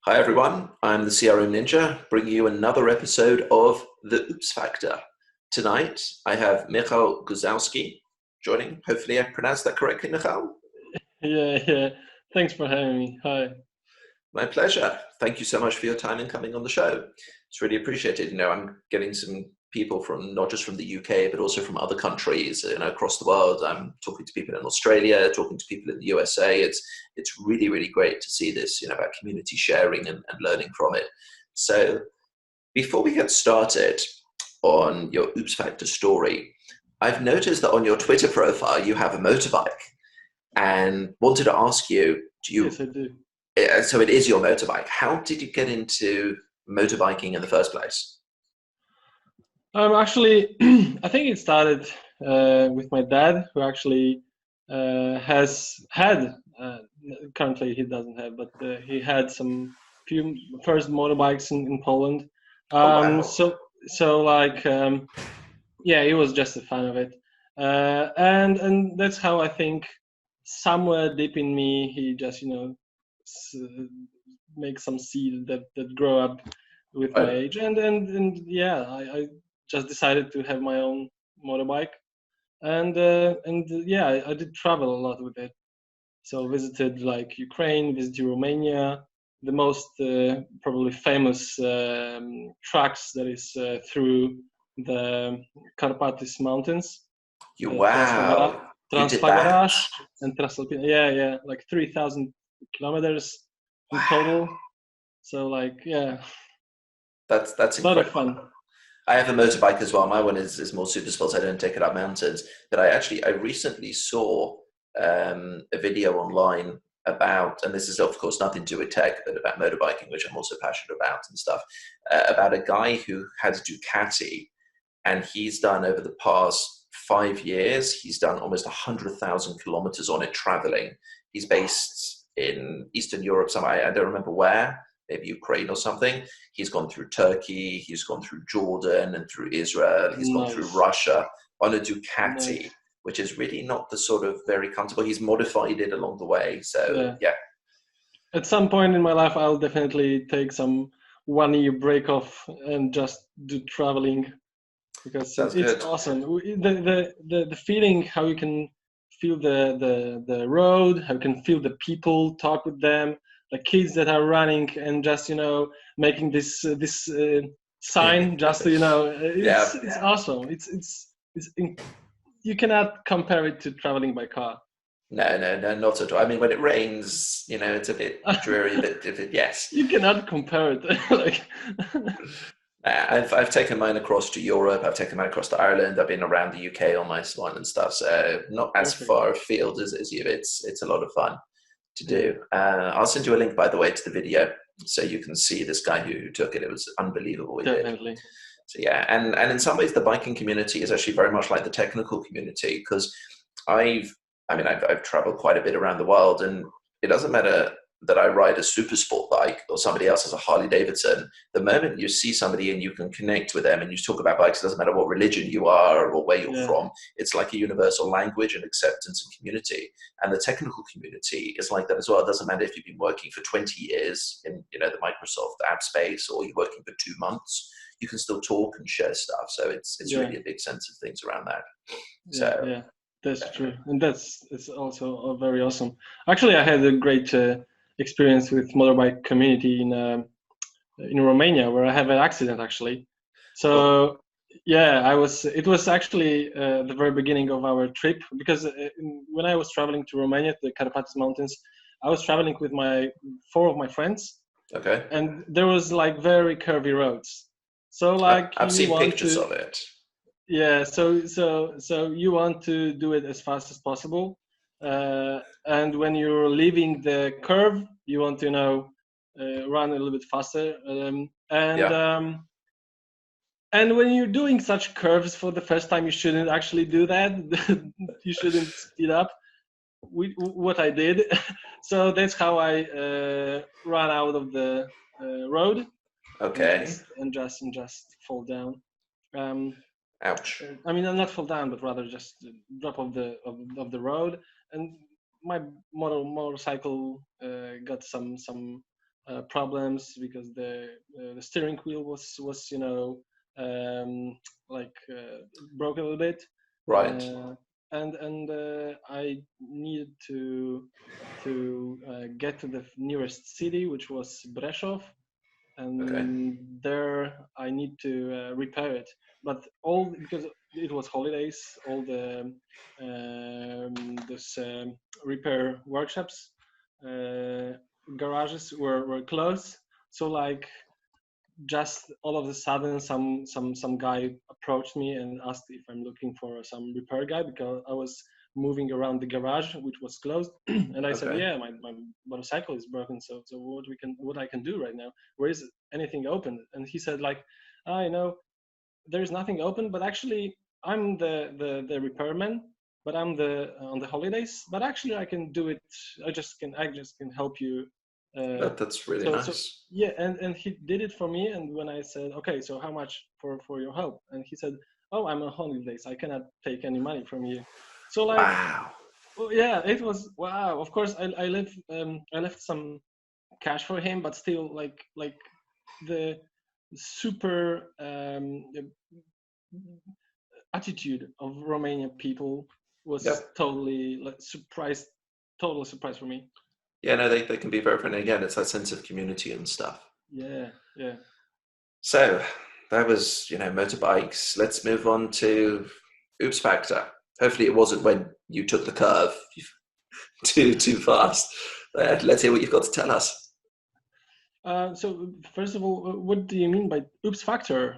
Hi everyone, I'm the CRM Ninja, bringing you another episode of The Oops Factor. Tonight, I have Michał Guzowski joining. Hopefully I pronounced that correctly, Michał. Yeah. Thanks for having me. Hi. My pleasure. Thank you so much for your time and coming on the show. It's really appreciated. I'm getting some people from not just from the UK, but also from other countries, across the world. I'm talking to people in Australia, talking to people in the USA. It's really, really great to see this, about community sharing and learning from it. So before we get started on your Oops Factor story, I've noticed that on your Twitter profile, you have a motorbike and wanted to ask you, Yes, I do. so it is your motorbike. How did you get into motorbiking in the first place? Actually, I think it started with my dad, who actually has had. Currently, he doesn't have, but he had some few first motorbikes in Poland. Oh, wow. Yeah, he was just a fan of it, and that's how I think somewhere deep in me he just s- make some seed that grow up with my Oh, age, and yeah, I just decided to have my own motorbike, and yeah, I did travel a lot with it. So visited like Ukraine, visited Romania, the most probably famous tracks that is through the Carpathian Mountains, Transfagara, wow. You did that. Transfagarash and Transalpina. Yeah, like 3,000 kilometers in Wow. total. So like, yeah, That's a lot of incredible. fun. I have a motorbike as well. My one is more super sports. I don't take it up mountains. But I recently saw a video online about, and this is of course nothing to do with tech, but about motorbiking, which I'm also passionate about and stuff, about a guy who had a Ducati, and he's done over the past 5 years, he's done almost 100,000 kilometers on it traveling. He's based in Eastern Europe, somewhere, I don't remember where, maybe Ukraine or something. He's gone through Turkey, he's gone through Jordan and through Israel, he's gone through Nice, Russia on a Ducati, nice. which is really not the sort of very comfortable. He's modified it along the way. So, Yeah. yeah, At some point in my life, I'll definitely take some 1 year break off and just do traveling because sounds it's good. awesome. The feeling how you can feel the road, how you can feel the people, talk with them, the kids that are running and just making this sign just to Yeah. it's awesome. You cannot compare it to traveling by car. No, no, no, not at all. I mean, when it rains, it's a bit dreary, but yes. You cannot compare it. Like I've taken mine across to Europe. I've taken mine across to Ireland. I've been around the UK on my one and stuff. So not as perfect. far afield as you. It's a lot of fun to Yeah, do. I'll send you a link, by the way, to the video so you can see this guy who took it. It was unbelievable what he did. definitely. So yeah, and in some ways, the biking community is actually very much like the technical community because I've, I've traveled quite a bit around the world, and it doesn't matter that I ride a super sport bike or somebody else has a Harley Davidson. The moment you see somebody and you can connect with them and you talk about bikes, it doesn't matter what religion you are or where you're Yeah, from. It's like a universal language and acceptance and community. And the technical community is like that as well. It doesn't matter if you've been working for 20 years in the Microsoft app space or you're working for 2 months. You can still talk and share stuff. So it's yeah, really a big sense of things around that. yeah, So yeah. That's true, definitely. and it's also very awesome. Actually, I had a great experience with motorbike community in Romania, where I have an accident actually. Oh, So yeah, I was. It was actually the very beginning of our trip because when I was traveling to Romania, to the Carpathian Mountains, I was traveling with my four of my friends, okay. and there was like very curvy roads. So like I've you seen want pictures to of it. yeah, so you want to do it as fast as possible, and when you're leaving the curve, you want to run a little bit faster, Yeah. and when you're doing such curves for the first time, you shouldn't actually do that. You shouldn't speed up. What I did, so that's how I ran out of the road and Okay. just fall down. Um, Ouch. I mean, not fall down, but rather just drop off of the road, and my motorcycle got some problems because the steering wheel was like broke a little bit, Right. uh, and I needed to get to the nearest city, which was Breszov, Okay. and there I need to repair it. But all because it was holidays, all the this repair workshops, uh, garages were closed. So like just all of a sudden some guy approached me and asked if I'm looking for some repair guy because I was moving around the garage which was closed. And I said, Okay. yeah, my motorcycle is broken, so what I can do right now, where is anything open? And he said like, I know there's nothing open, but actually I'm the repairman, but I'm the on the holidays, but actually I can do it. I just can help you. That's really So nice. yeah, and he did it for me. And when I said, okay, so how much for your help? And he said, oh, I'm on holidays, I cannot take any money from you. So like, Wow. oh, yeah, it was wow. Of course I left some cash for him, but still like the super attitude of Romanian people was Yep. totally like surprised, total surprise for me. Yeah, no, they can be very friendly. Again, it's that sense of community and stuff. Yeah, yeah. So that was, motorbikes. Let's move on to Oops Factor. Hopefully it wasn't when you took the curve too fast. Let's hear what you've got to tell us. So first of all, what do you mean by oops factor?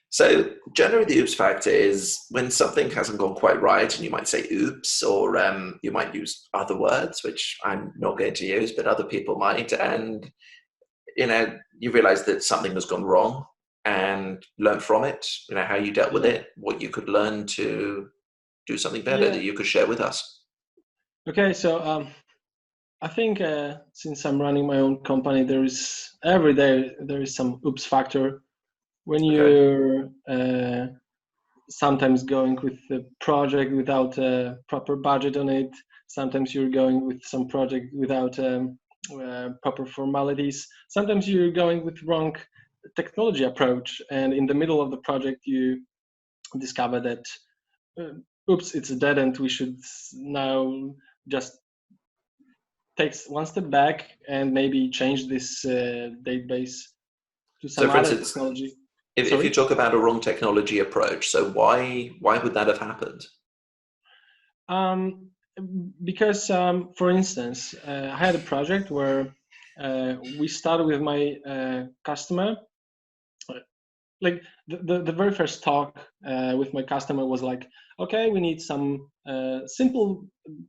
So generally, the oops factor is when something hasn't gone quite right, and you might say oops, or you might use other words, which I'm not going to use, but other people might, and you realize that something has gone wrong, and learn from it. How you dealt with Yeah, it, what you could learn to do something better yeah. that you could share with us. Okay, so I think since I'm running my own company, there is every day there is some oops factor when Okay. you're sometimes going with the project without a proper budget on it. Sometimes you're going with some project without proper formalities. Sometimes you're going with wrong technology approach, and in the middle of the project you discover that oops, it's a dead end. We should now just take one step back and maybe change this database to So, some for other instance, technology. if you Sorry. talk about a wrong technology approach, so why would that have happened? Um, because, for instance, I had a project where we started with my customer. Like the very first talk with my customer was like, okay, we need some simple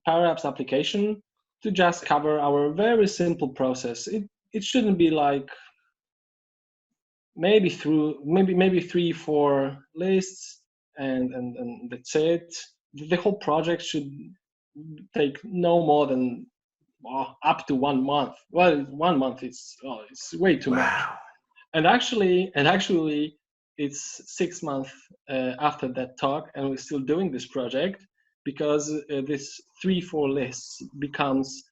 Power Apps application to just cover our very simple process. It shouldn't be like maybe 3 4 lists and that's it. The whole project should take no more than up to 1 month. Well, 1 month is it's way too much. Wow. And actually it's 6 months after that talk and we're still doing this project because this 3 4 lists becomes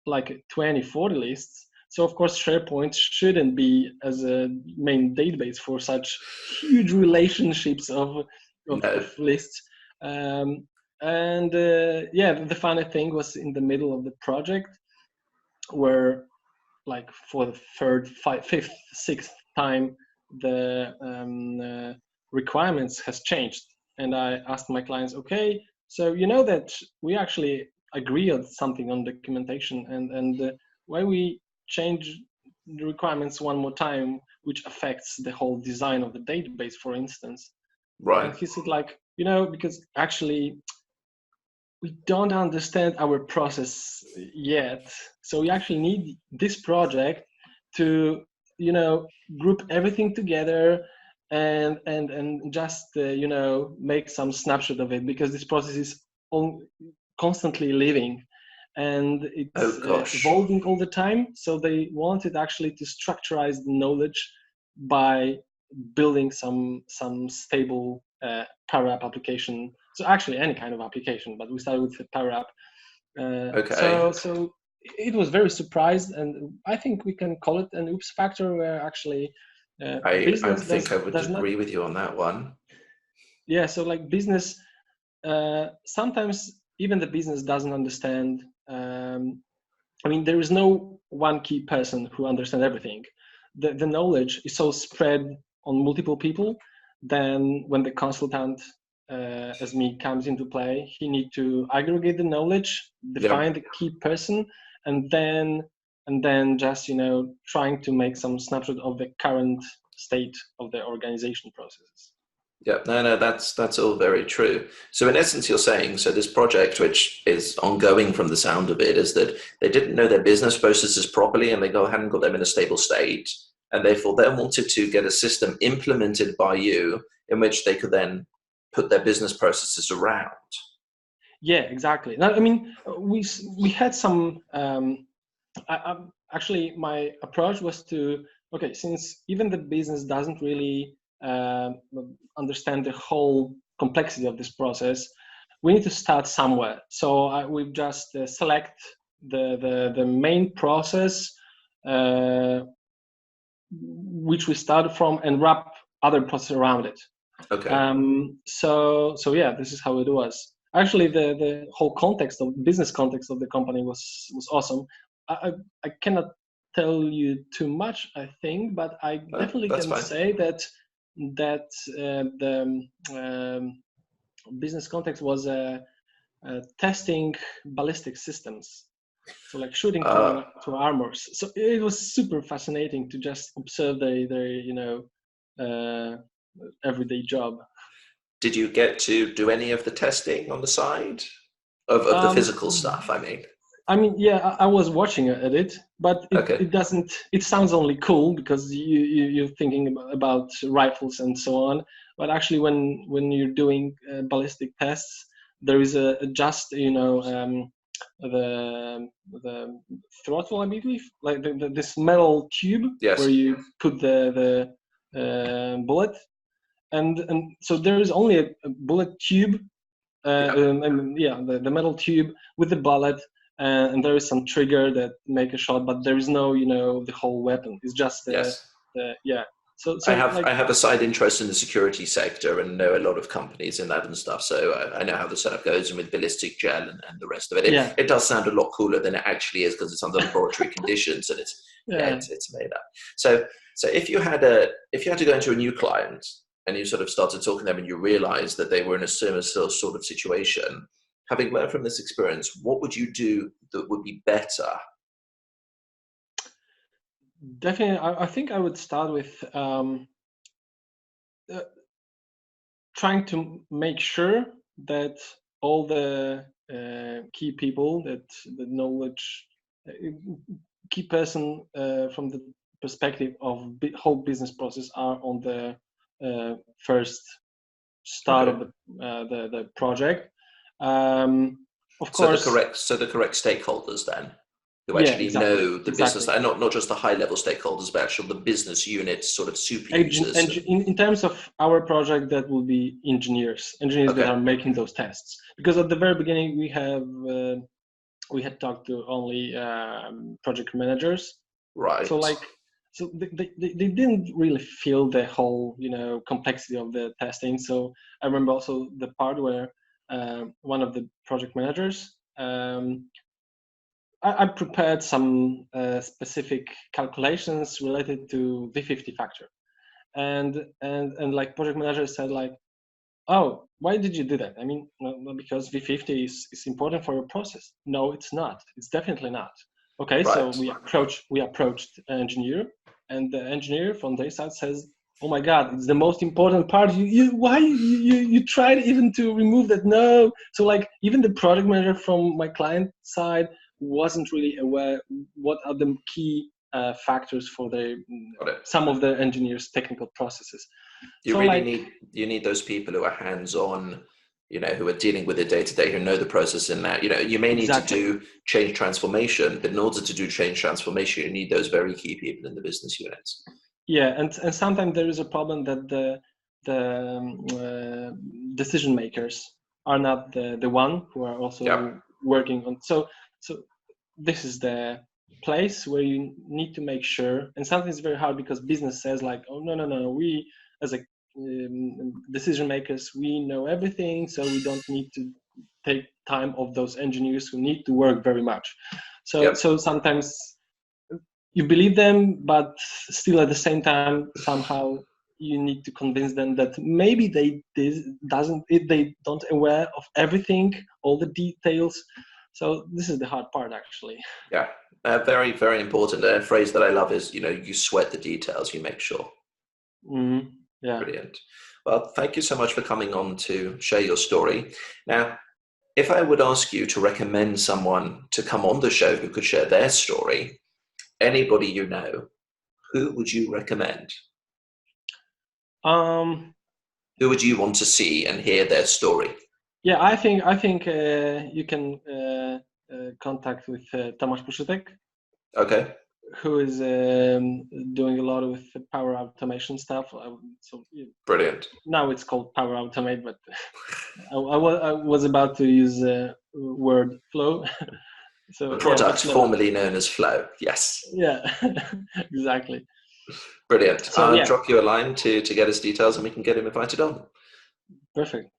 like 20 40 lists. So of course SharePoint shouldn't be as a main database for such huge relationships of No. lists. um, and yeah, the funny thing was in the middle of the project where like for the third, fifth, sixth time, the requirements has changed. And I asked my clients, okay, so you know that we actually agree on something on documentation, and why we change the requirements one more time, which affects the whole design of the database, for instance. And Right. he said, like, because actually we don't understand our process yet, so we actually need this project to group everything together and just make some snapshot of it, because this process is constantly living and Oh it's gosh. evolving all the time. So they wanted actually to structurize the knowledge by building some stable Power App application. So actually any kind of application, but we started with the Power App. Okay. So it was very surprised, and I think we can call it an oops factor, where actually I business think I would does not. agree with you on that one. Yeah, so like business, sometimes even the business doesn't understand. I mean, there is no one key person who understands everything. The knowledge is so spread on multiple people. Then when the consultant, as me, comes into play, he need to aggregate the knowledge, Yeah. define the key person, and then just trying to make some snapshot of the current state of the organization processes. Yeah, no, that's all very true. So in essence, you're saying, so this project, which is ongoing from the sound of it, is that they didn't know their business processes properly, and hadn't got them in a stable state, and therefore they wanted to get a system implemented by you in which they could then put their business processes around. Yeah, exactly. Now, I mean, we had some. Actually, my approach was to, okay, since even the business doesn't really understand the whole complexity of this process, we need to start somewhere. So we just select the main process which we started from, and wrap other processes around it. Okay. So yeah, this is how it was. Actually, the whole business context of the company was awesome. I cannot tell you too much, I think, but I definitely That's can fine. say that the business context was testing ballistic systems, so like shooting to armors. So it was super fascinating to just observe their everyday job. Did you get to do any of the testing on the side of the physical stuff? I mean, yeah, I was watching at it, but Okay. it doesn't. It sounds only cool because you're thinking about rifles and so on. But actually, when you're doing ballistic tests, there is just the throttle, I believe, like this metal tube. Yes. Where you put the bullet, and so there is only a bullet tube. The metal tube with the bullet, and there is some trigger that make a shot, but there is no the whole weapon. It's just Yes. yeah. So I like, have a side interest in the security sector and know a lot of companies in that and stuff. So I know how the setup goes, and with ballistic gel and the rest of it. Yeah. It does sound a lot cooler than it actually is, because it's under laboratory conditions, and Yeah. it's made up. So if you had to go into a new client and you sort of started talking to them and you realized that they were in a similar sort of situation, having learned from this experience, what would you do that would be better? Definitely, I think I would start with trying to make sure that all the key people, that the knowledge, key person from the perspective of whole business process are on the first start of the project. Of course. The correct stakeholders then, who Yeah, actually exactly. know the business, and not just the high level stakeholders, but actually the business unit sort of super users. In terms of our project, that will be engineers that are making those tests. Because at the very beginning, we had talked to only project managers. Right. So they didn't really feel the whole complexity of the testing. So I remember also the part where one of the project managers, I prepared some specific calculations related to V50 factor, and like project manager said, like, oh, why did you do that? I mean, no, because V50 is important for your process. No, it's not. It's definitely not. Okay, right. So we approached an engineer, and the engineer from their side says, oh my God, it's the most important part. You tried even to remove that? No. So like even the project manager from my client side wasn't really aware what are the key factors for some of the engineers' technical processes. You need those people who are hands-on, who are dealing with it day to day, who know the process in that. You may need to do change transformation, but in order to do change transformation, you need those very key people in the business units. Yeah, and sometimes there is a problem that the decision makers are not the one who are also working on. So this is the place where you need to make sure, and sometimes it's very hard because business says like, oh no, we as a decision makers, we know everything, so we don't need to take time of those engineers who need to work very much. So Yep. so sometimes you believe them, but still at the same time somehow you need to convince them that maybe they don't aware of everything, all the details. So this is the hard part, actually. Yeah. Very, very important. A phrase that I love is, you sweat the details, you make sure. Mm-hmm. Yeah. Brilliant. Well, thank you so much for coming on to share your story. Now, if I would ask you to recommend someone to come on the show who could share their story, anybody you know, who would you recommend? Um, Who would you want to see and hear their story? yeah, I think you can contact with Tomasz Puszytek, Okay. who is doing a lot with power automation stuff. So Brilliant. now it's called Power Automate, but I was about to use word flow. So The yeah, product but no, formerly known as Flow. Yes. yeah, exactly. Brilliant. So I'll yeah, drop you a line to get his details and we can get him invited on. perfect.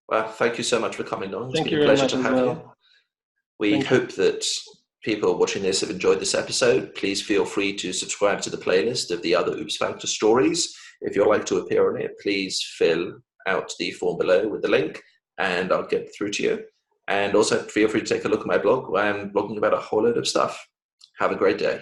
Well, thank you so much for coming on. It's Thank been you a very pleasure much to as have you. well. We Thank you. hope that people watching this have enjoyed this episode. Please feel free to subscribe to the playlist of the other Oops Factor stories. If you'd like to appear on it, please fill out the form below with the link and I'll get through to you. And also feel free to take a look at my blog where I'm blogging about a whole load of stuff. Have a great day.